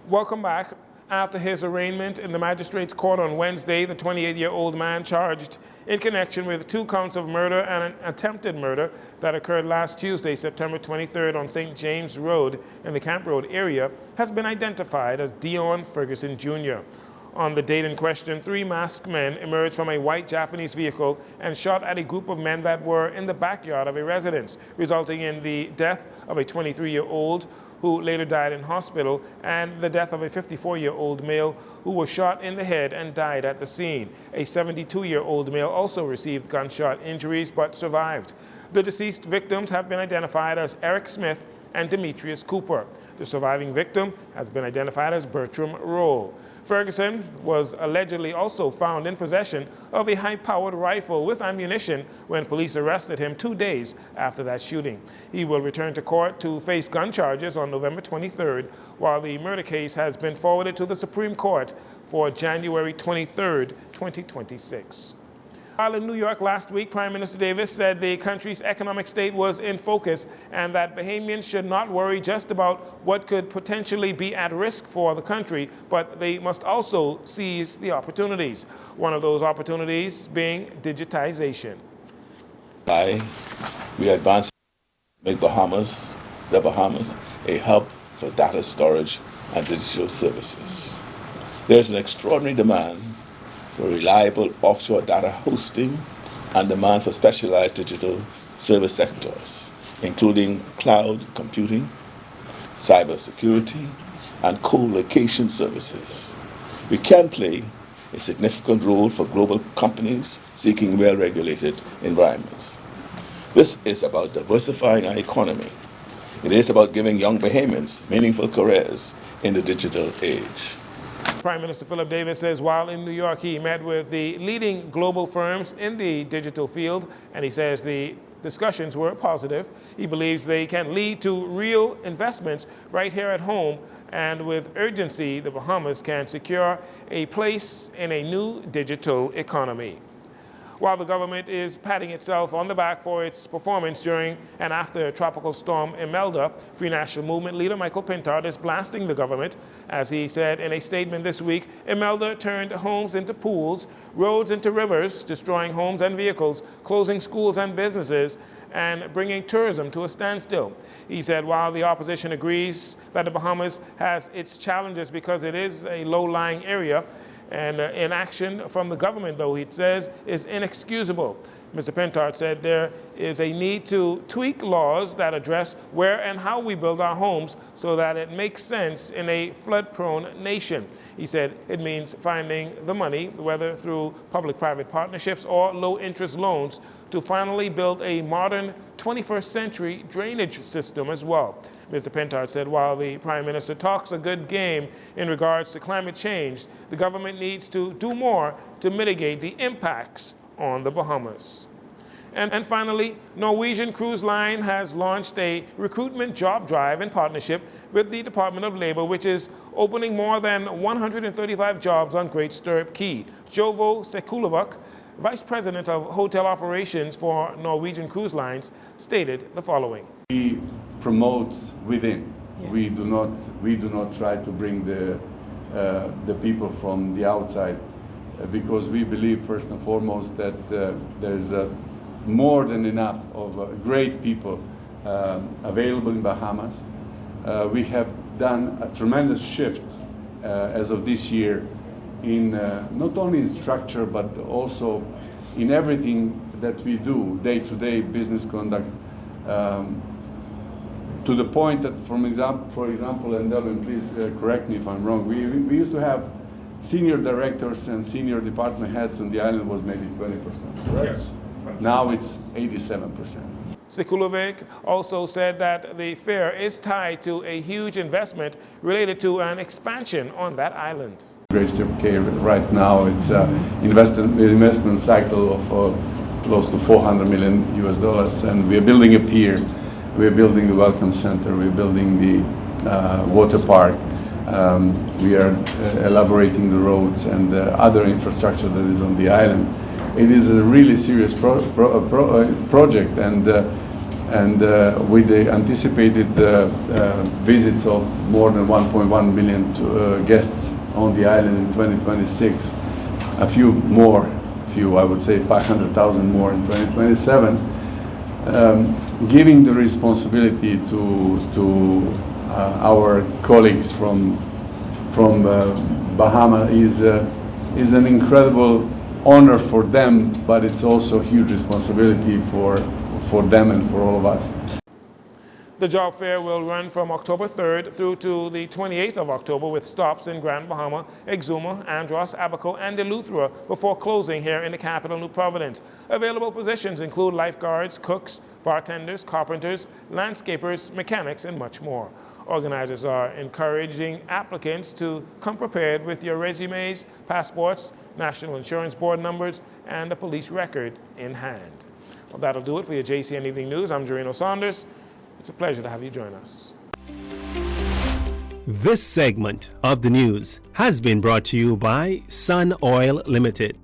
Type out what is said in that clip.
Welcome back. After his arraignment in the magistrate's court on Wednesday, the 28-year-old man charged in connection with 2 counts of murder and an attempted murder that occurred last Tuesday, September 23rd on St. James Road in the Camp Road area has been identified as Dion Ferguson Jr. On the date in question, 3 masked men emerged from a white Japanese vehicle and shot at a group of men that were in the backyard of a residence, resulting in the death of a 23-year-old who later died in hospital, and the death of a 54-year-old male who was shot in the head and died at the scene. A 72-year-old male also received gunshot injuries but survived. The deceased victims have been identified as Eric Smith and Demetrius Cooper. The surviving victim has been identified as Bertram Rowe. Ferguson was allegedly also found in possession of a high-powered rifle with ammunition when police arrested him 2 days after that shooting. He will return to court to face gun charges on November 23rd, while the murder case has been forwarded to the Supreme Court for January 23rd, 2026. While in New York last week, Prime Minister Davis said the country's economic state was in focus and that Bahamians should not worry just about what could potentially be at risk for the country, but they must also seize the opportunities. One of those opportunities being digitization. We advance, make the Bahamas, a hub for data storage and digital services. There is an extraordinary demand for reliable offshore data hosting and demand for specialized digital service sectors, including cloud computing, cybersecurity, and co-location services. We can play a significant role for global companies seeking well-regulated environments. This is about diversifying our economy. It is about giving young Bahamians meaningful careers in the digital age. Prime Minister Philip Davis says while in New York, he met with the leading global firms in the digital field, and he says the discussions were positive. He believes they can lead to real investments right here at home, and with urgency, the Bahamas can secure a place in a new digital economy. While the government is patting itself on the back for its performance during and after Tropical Storm Imelda, Free National Movement leader Michael Pintard is blasting the government. As he said in a statement this week, Imelda turned homes into pools, roads into rivers, destroying homes and vehicles, closing schools and businesses, and bringing tourism to a standstill. He said while the opposition agrees that the Bahamas has its challenges because it is a low-lying area, and inaction from the government, though, he says, is inexcusable. Mr. Pintard said there is a need to tweak laws that address where and how we build our homes so that it makes sense in a flood-prone nation. He said it means finding the money, whether through public-private partnerships or low-interest loans, to finally build a modern 21st century drainage system as well. Mr. Pintard said while the Prime Minister talks a good game in regards to climate change, the government needs to do more to mitigate the impacts on the Bahamas. And finally, Norwegian Cruise Line has launched a recruitment job drive in partnership with the Department of Labor, which is opening more than 135 jobs on Great Stirrup Key. Jovo Sekulovac, Vice President of Hotel Operations for Norwegian Cruise Lines, stated the following. We promote within. Yes. We do not try to bring the people from the outside, because we believe first and foremost that there's more than enough of great people available in Bahamas. We have done a tremendous shift as of this year in not only in structure but also in everything that we do, day-to-day business conduct, to the point that, for example, and Delvin, please correct me if I'm wrong, we used to have senior directors and senior department heads on the island was maybe 20%, right? Yes. Now it's 87%. Sekulovic also said that the fair is tied to a huge investment related to an expansion on that island. Great Stirrup Cay right now, it's an investment cycle of close to $400 million US, and we are building a pier, we are building the welcome center, we are building the water park, we are elaborating the roads and other infrastructure that is on the island. It is a really serious project, and And with the anticipated visits of more than 1.1 million guests on the island in 2026, a few more, I would say 500,000 more in 2027, giving the responsibility to our colleagues from Bahama is an incredible honor for them, but it's also a huge responsibility for them and for all of us. The job fair will run from October 3rd through to the 28th of October with stops in Grand Bahama, Exuma, Andros, Abaco, and Eleuthera before closing here in the capital, New Providence. Available positions include lifeguards, cooks, bartenders, carpenters, landscapers, mechanics, and much more. Organizers are encouraging applicants to come prepared with your resumes, passports, National Insurance Board numbers, and a police record in hand. Well, that'll do it for your JCN Evening News. I'm Jcn Saunders. It's a pleasure to have you join us. This segment of the news has been brought to you by Sun Oil Limited.